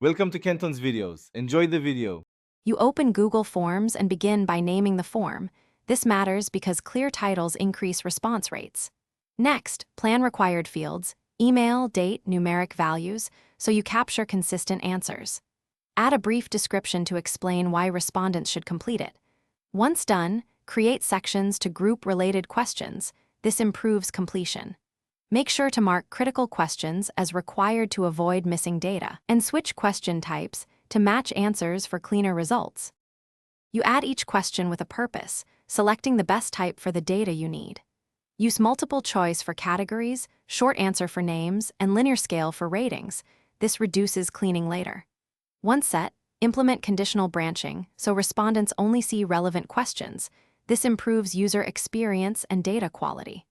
Welcome to Kenton's videos. Enjoy the video. You open Google Forms and begin by naming the form. This matters because clear titles increase response rates. Next, plan required fields, email, date, numeric values, so you capture consistent answers. Add a brief description to explain why respondents should complete it. Once done, create sections to group related questions. This improves completion. Make sure to mark critical questions as required to avoid missing data, and switch question types to match answers for cleaner results. You add each question with a purpose, selecting the best type for the data you need. Use multiple choice for categories, short answer for names, and linear scale for ratings. This reduces cleaning later. Once set, implement conditional branching so respondents only see relevant questions. This improves user experience and data quality.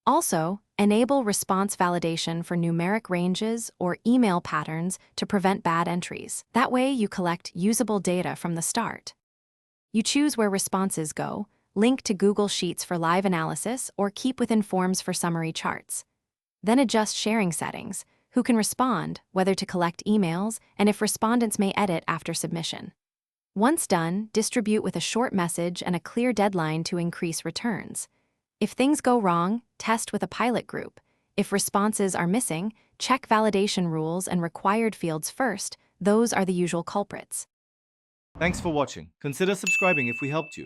Also, enable response validation for numeric ranges or email patterns to prevent bad entries. That way, you collect usable data from the start. You choose where responses go, link to Google Sheets for live analysis, or keep within Forms for summary charts. Then adjust sharing settings, who can respond, whether to collect emails, and if respondents may edit after submission. Once done, distribute with a short message and a clear deadline to increase returns. If things go wrong, test with a pilot group. If responses are missing, check validation rules and required fields first. Those are the usual culprits. Thanks for watching. Consider subscribing if we helped you.